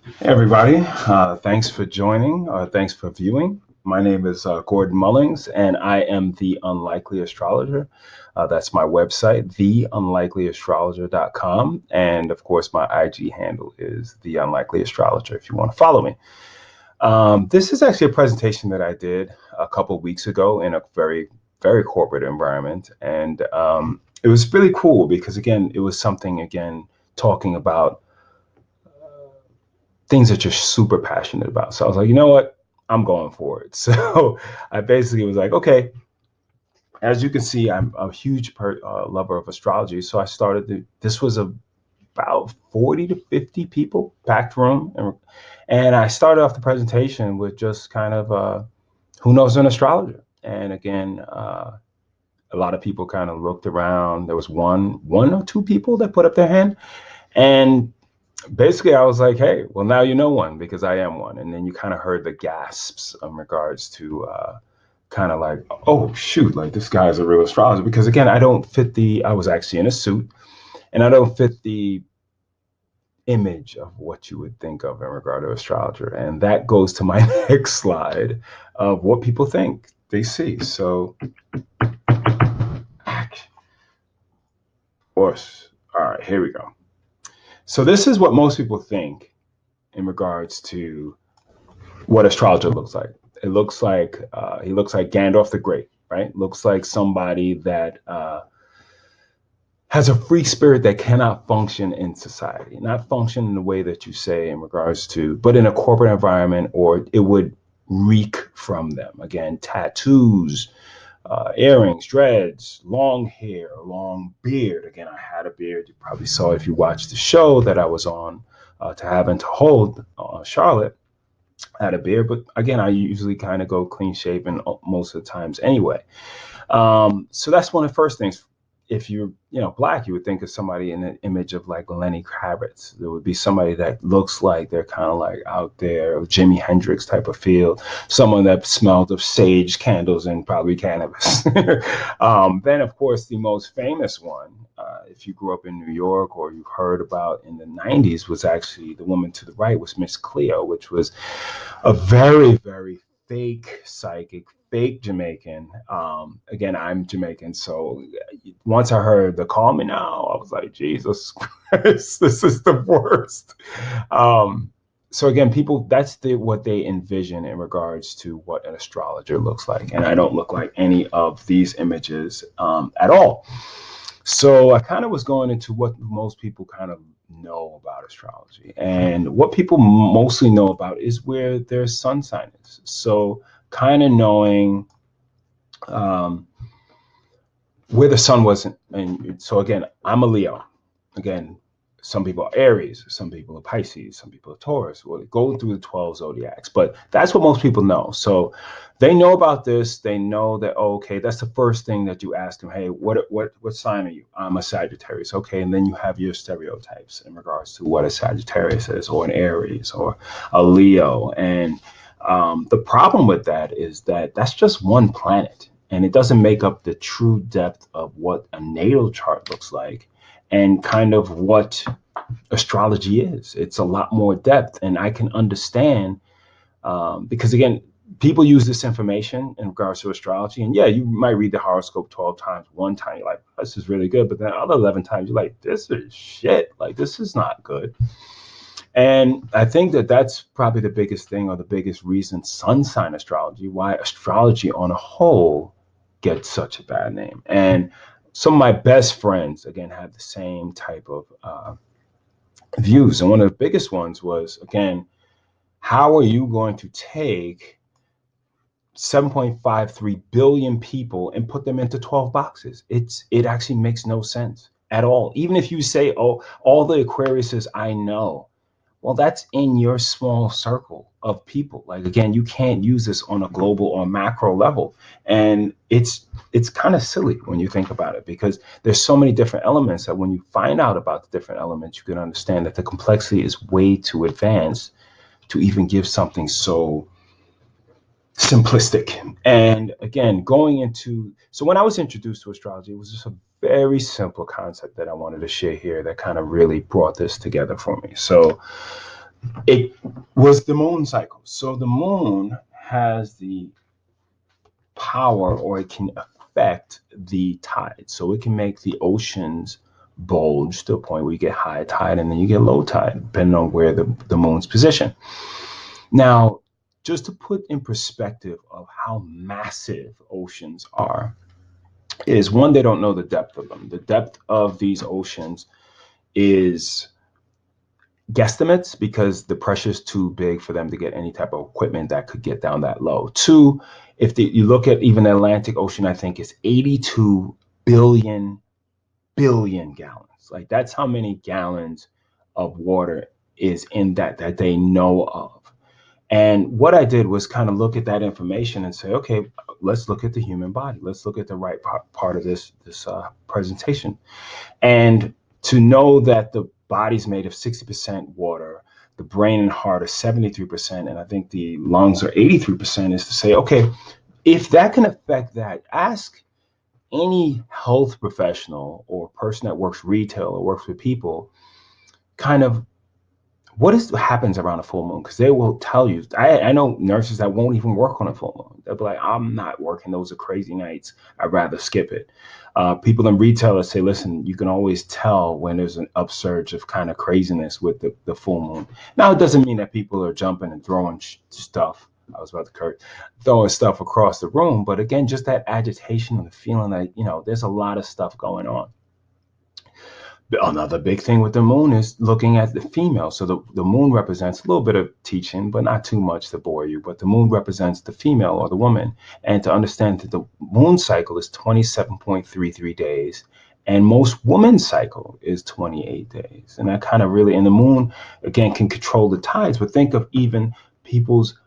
Hey everybody, thanks for joining, thanks for viewing. My name is Gordon Mullings, and I am the Unlikely Astrologer. That's my website, TheUnlikelyAstrologer.com. And of course, my IG handle is The Unlikely Astrologer if you want to follow me. This is actually a presentation that I did a couple weeks ago in a very, very corporate environment. And it was really cool because, again, it was something, again, talking about things that you're super passionate about. So I was like, you know what? I'm going for it. So I basically was like, okay, as you can see, I'm a huge lover of astrology. So I this was about 40 to 50 people, packed room. And I started off the presentation with just kind of, who knows an astrologer? And again, a lot of people kind of looked around. There was one or two people that put up their hand. And basically I was like, hey, well, now you know one because I am one. And then you kind of heard the gasps in regards to kind of like, oh shoot, like this guy's a real astrologer. Because again, I was actually in a suit, and I don't fit the image of what you would think of in regard to astrologer. And that goes to my next slide of what people think they see. So of course, all right, here we go. So this is what most people think in regards to what astrologer looks like. It looks like he looks like Gandalf the Great, right? Looks like somebody that has a free spirit that cannot function in society, not function in the way that you say in regards to, but in a corporate environment, or it would reek from them. Again, tattoos, earrings, dreads, long hair, long beard. Again, I had a beard. You probably saw if you watched the show that I was on, To Have and to Hold, Charlotte. I had a beard, but again, I usually kind of go clean shaven most of the times anyway. So that's one of the first things. If you're, black, you would think of somebody in an image of like Lenny Kravitz. There would be somebody that looks like they're kind of like out there, Jimi Hendrix type of feel. Someone that smelled of sage candles and probably cannabis. Then, of course, the most famous one, if you grew up in New York or you heard about in the '90s, was actually the woman to the right was Miss Cleo, which was a very, very fake psychic, fake Jamaican. Again, I'm Jamaican, so once I heard the "Call Me Now," I was like, Jesus Christ, this is the worst. Um, so again, people, that's what they envision in regards to what an astrologer looks like, and I don't look like any of these images at all. So I kind of was going into what most people kind of know about astrology. And what people mostly know about is where their sun sign is. So kind of knowing um, where the sun wasn't. And so again, I'm a Leo. Again, some people are Aries, some people are Pisces, some people are Taurus. Well, go through the 12 zodiacs, but that's what most people know. So they know about this. They know that, oh, okay, that's the first thing that you ask them. Hey, what sign are you? I'm a Sagittarius. Okay, and then you have your stereotypes in regards to what a Sagittarius is, or an Aries, or a Leo. And the problem with that is that that's just one planet, and it doesn't make up the true depth of what a natal chart looks like and kind of what astrology is. It's a lot more depth, and I can understand because again, people use this information in regards to astrology, and yeah, you might read the horoscope 12 times. One time you're like, this is really good, but then other 11 times you're like, this is shit. Like, this is not good. And I think that that's probably the biggest thing, or the biggest reason, sun sign astrology, why astrology on a whole gets such a bad name. And some of my best friends, again, have the same type of views. And one of the biggest ones was, again, how are you going to take 7.53 billion people and put them into 12 boxes? It actually makes no sense at all. Even if you say, oh, all the Aquariuses I know, well, that's in your small circle of people. Like, again, you can't use this on a global or macro level. And it's kind of silly when you think about it, because there's so many different elements that when you find out about the different elements, you can understand that the complexity is way too advanced to even give something so simplistic. And again, so when I was introduced to astrology, it was just a very simple concept that I wanted to share here that kind of really brought this together for me. So It was the moon cycle. So the moon has the power, or it can affect the tide. So it can make the oceans bulge to a point where you get high tide and then you get low tide, depending on where the moon's position. Now, just to put in perspective of how massive oceans are, is one, they don't know the depth of them. The depth of these oceans is guesstimates because the pressure is too big for them to get any type of equipment that could get down that low. Two, if you look at even the Atlantic Ocean, I think it's 82 billion gallons. Like, that's how many gallons of water is in that they know of. And what I did was kind of look at that information and say, okay, let's look at the human body. Let's look at the right part of this presentation. And to know that the body's made of 60% water, the brain and heart are 73%, and I think the lungs are 83%, is to say, okay, if that can affect that, ask any health professional or person that works retail or works with people, kind of what happens around a full moon, because they will tell you. I know nurses that won't even work on a full moon. They'll be like, I'm not working, those are crazy nights, I'd rather skip it. People in retail that say, listen, you can always tell when there's an upsurge of kind of craziness with the full moon. Now, it doesn't mean that people are jumping and throwing stuff. I was about to curse, throwing stuff across the room, but again, just that agitation and the feeling that, there's a lot of stuff going on. Another big thing with the moon is looking at the female. So the moon represents a little bit of teaching, but not too much to bore you. But the moon represents the female or the woman. And to understand that the moon cycle is 27.33 days, and most women's cycle is 28 days. And that kind of really, and the moon, again, can control the tides. But think of even people's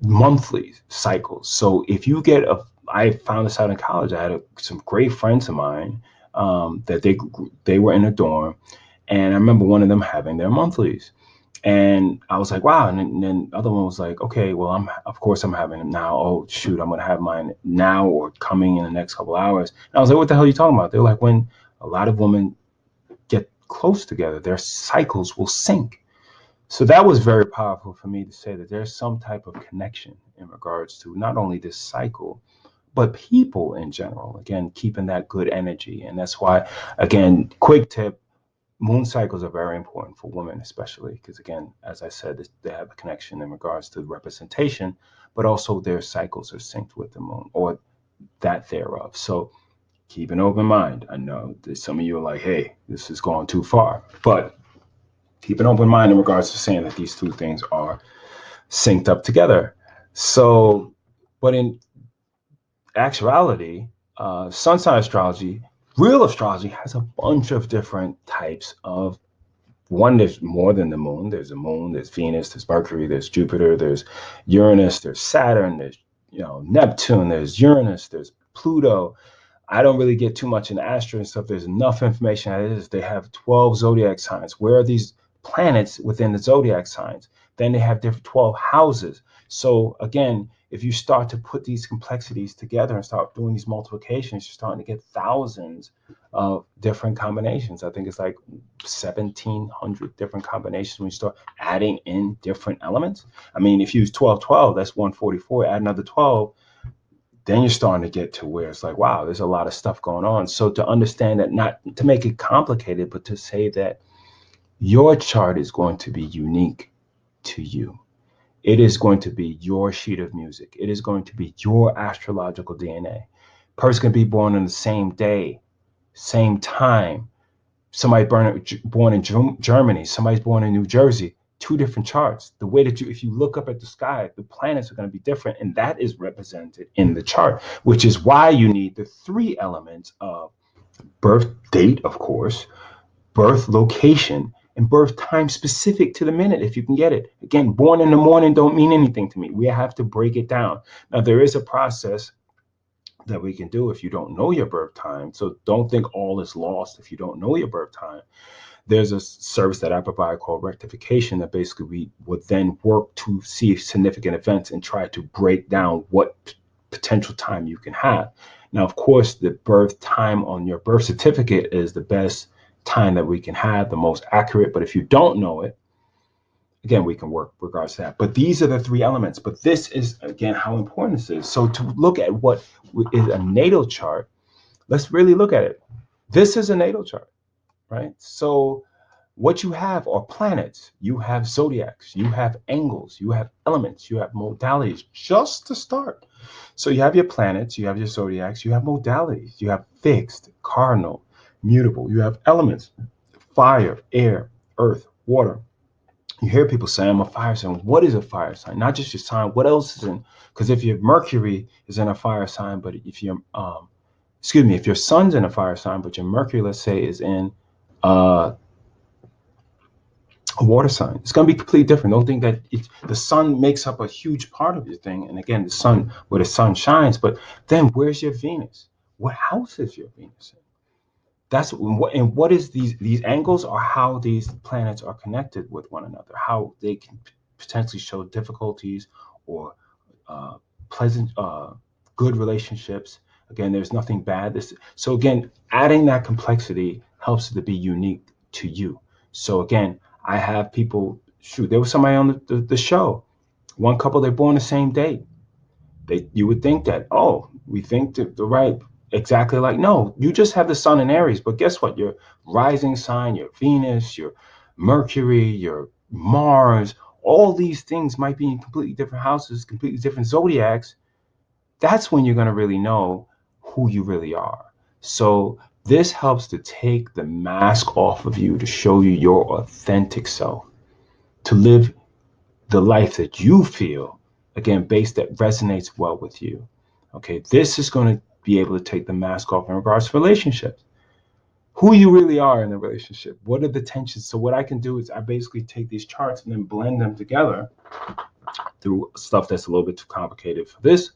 monthly cycles. So if you get I found this out in college. I had some great friends of mine that they were in a dorm, and I remember one of them having their monthlies, and I was like, wow. And then the other one was like, okay, well, of course I'm having them now. Oh shoot, I'm gonna have mine now or coming in the next couple hours. And I was like, what the hell are you talking about? They're like, when a lot of women get close together, their cycles will sync. So that was very powerful for me to say that there's some type of connection in regards to not only this cycle, but people in general. Again, keeping that good energy. And that's why, again, quick tip, moon cycles are very important for women, especially because, again, as I said, they have a connection in regards to representation, but also their cycles are synced with the moon or that thereof. So keep an open mind. I know that some of you are like, hey, this is going too far, but keep an open mind in regards to saying that these two things are synced up together. So, but in actuality, sun sign astrology, real astrology, has a bunch of different types of. One, there's more than the moon. There's the moon, there's Venus, there's Mercury, there's Jupiter, there's Uranus, there's Saturn, there's Neptune, there's Uranus, there's Pluto. I don't really get too much in astro and stuff. There's enough information as it is. They have 12 zodiac signs. Where are these planets within the zodiac signs? Then they have different 12 houses. So again, if you start to put these complexities together and start doing these multiplications, you're starting to get thousands of different combinations. I think it's like 1,700 different combinations when you start adding in different elements. I mean, if you use 12, that's 144. Add another 12, then you're starting to get to where it's like, wow, there's a lot of stuff going on. So to understand that, not to make it complicated, but to say that your chart is going to be unique to you. It is going to be your sheet of music. It is going to be your astrological DNA. Person can be born on the same day, same time. Somebody born in Germany, somebody's born in New Jersey. Two different charts. The way that if you look up at the sky, the planets are going to be different, and that is represented in the chart, which is why you need the three elements of birth date, of course, birth location, and birth time specific to the minute, if you can get it. Again, born in the morning don't mean anything to me. We have to break it down. Now, there is a process that we can do if you don't know your birth time. So don't think all is lost if you don't know your birth time. There's a service that I provide called rectification that basically we would then work to see significant events and try to break down what potential time you can have. Now, of course, the birth time on your birth certificate is the best time that we can have, the most accurate. But if you don't know it, again, we can work regards to that. But these are the three elements. But this is, again, how important this is. So to look at what is a natal chart, let's really look at it. This is a natal chart, right? So what you have are planets, you have zodiacs, you have angles, you have elements, you have modalities, just to start. So you have your planets, you have your zodiacs, you have modalities, you have fixed, cardinal, mutable, you have elements, fire, air, earth, water. You hear people say, I'm a fire sign. What is a fire sign? Not just your sign, what else is in? Because if your Mercury is in a fire sign, but if your if your sun's in a fire sign, but your Mercury, let's say, is in uh, a water sign, it's going to be completely different. Don't think that the sun makes up a huge part of your thing. And again, the sun, where the sun shines, but then where's your Venus? What house is your Venus in? That's what, and what is these angles are how these planets are connected with one another, how they can potentially show difficulties or uh, pleasant, good relationships. Again, there's nothing bad. So again, adding that complexity helps it to be unique to you. So again, I have people. Shoot, there was somebody on the show. One couple, they're born the same day. You would think that, oh, we think the right, exactly, like, no, you just have the sun in Aries, but guess what? Your rising sign, your Venus, your Mercury, your Mars, all these things might be in completely different houses, completely different zodiacs. That's when you're going to really know who you really are. So this helps to take the mask off of you, to show you your authentic self, to live the life that you feel, again, based that resonates well with you. Okay, this is going to be able to take the mask off in regards to relationships. Who you really are in the relationship. What are the tensions? So what I can do is I basically take these charts and then blend them together through stuff that's a little bit too complicated for this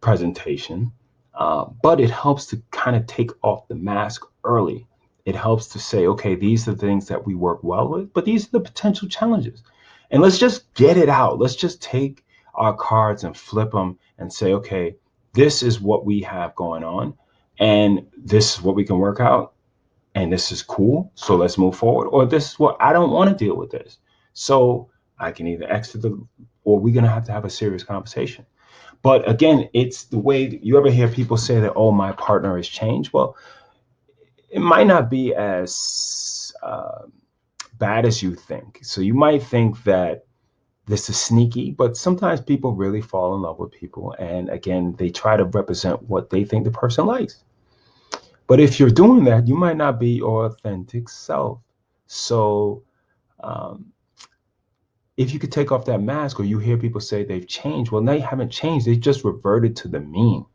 presentation. But it helps to kind of take off the mask early. It helps to say, okay, these are the things that we work well with, but these are the potential challenges. And let's just get it out. Let's just take our cards and flip them and say, okay, this is what we have going on, and this is what we can work out, and this is cool. So let's move forward. Or this is what I don't want to deal with this. So I can either exit or we're going to have a serious conversation. But again, it's the way you ever hear people say that, oh, my partner has changed. Well, it might not be as bad as you think. So you might think that this is sneaky, but sometimes people really fall in love with people. And again, they try to represent what they think the person likes. But if you're doing that, you might not be your authentic self. So if you could take off that mask, or you hear people say they've changed, well, they haven't changed. They just reverted to the mean.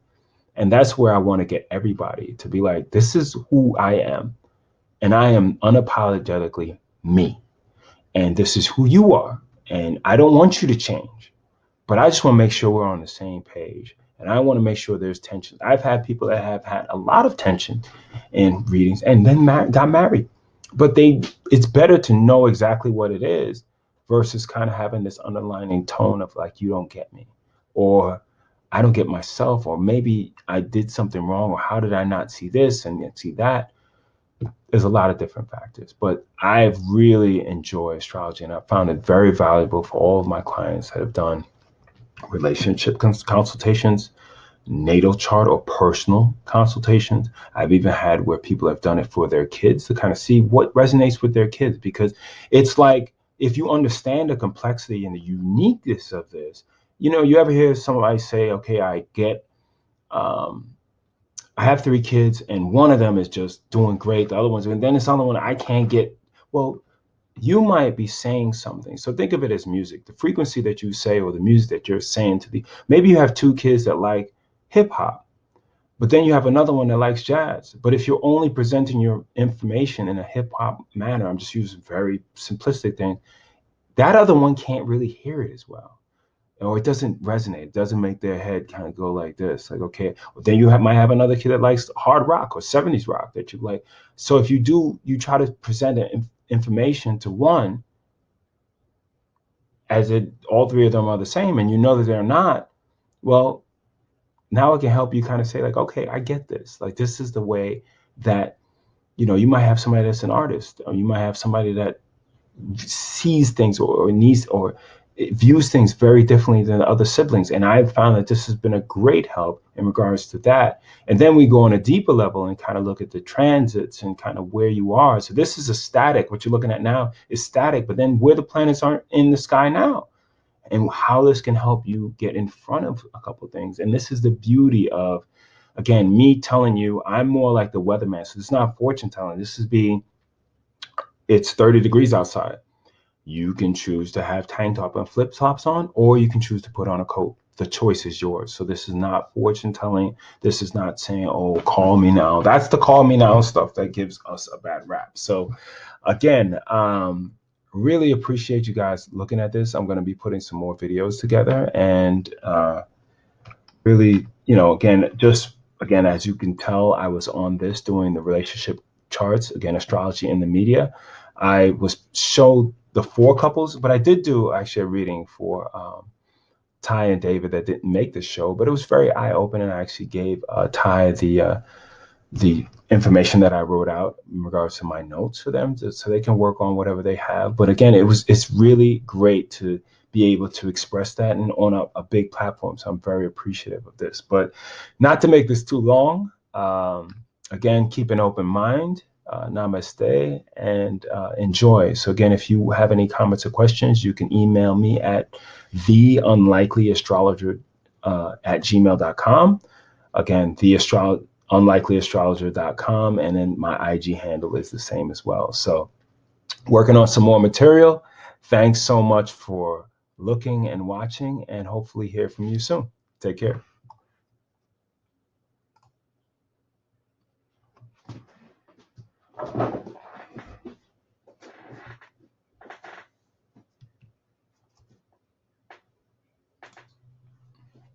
And that's where I want to get everybody to be like, this is who I am. And I am unapologetically me. And this is who you are. And I don't want you to change. But I just want to make sure we're on the same page. And I want to make sure there's tension. I've had people that have had a lot of tension in readings and then got married. But it's better to know exactly what it is versus kind of having this underlining tone of like, you don't get me, or I don't get myself, or maybe I did something wrong, or how did I not see this and yet see that? There's a lot of different factors, but I've really enjoyed astrology, and I found it very valuable for all of my clients that have done relationship consultations, natal chart or personal consultations. I've even had where people have done it for their kids to kind of see what resonates with their kids, because it's like, if you understand the complexity and the uniqueness of this, you ever hear somebody say, okay, I have 3 kids and one of them is just doing great, the other one's, and then this other one I can't get. Well, you might be saying something. So think of it as music. The frequency that you say, or the music that you're saying maybe you have 2 kids that like hip hop, but then you have another one that likes jazz. But if you're only presenting your information in a hip hop manner, I'm just using very simplistic thing, that other one can't really hear it as well. Or it doesn't resonate. It doesn't make their head kind of go like this. Like, okay, well, then might have another kid that likes hard rock or 70s rock that you like. So if you try to present information to one as all 3 of them are the same, and you know that they're not, well, now it can help you kind of say like, okay, I get this. Like, this is the way that, you might have somebody that's an artist, or you might have somebody that sees things or needs or it views things very differently than the other siblings. And I've found that this has been a great help in regards to that. And then we go on a deeper level and kind of look at the transits and kind of where you are. So this is a static. What you're looking at now is static, but then where the planets aren't in the sky now and how this can help you get in front of a couple of things. And this is the beauty of, again, me telling you, I'm more like the weatherman. So it's not fortune telling. This is it's 30 degrees outside. You can choose to have tank top and flip flops on, or you can choose to put on a coat. The choice is yours. So this is not fortune telling. This is not saying, oh, call me now. That's the call me now stuff that gives us a bad rap. So again, really appreciate you guys looking at this. I'm going to be putting some more videos together and really, again, as you can tell, I was on this doing the relationship charts, again, astrology in the media. I was showed the 4 couples, but I did do actually a reading for Ty and David that didn't make the show, but it was very eye-opening. I actually gave Ty the information that I wrote out in regards to my notes for them so they can work on whatever they have. But again, it's really great to be able to express that and on a big platform. So I'm very appreciative of this, but not to make this too long. Again, keep an open mind, namaste, and enjoy. So again, if you have any comments or questions, you can email me at TheUnlikelyAstrologer at gmail.com. Again, TheUnlikelyAstrologer.com, and then my IG handle is the same as well. So working on some more material. Thanks so much for looking and watching, and hopefully hear from you soon. Take care.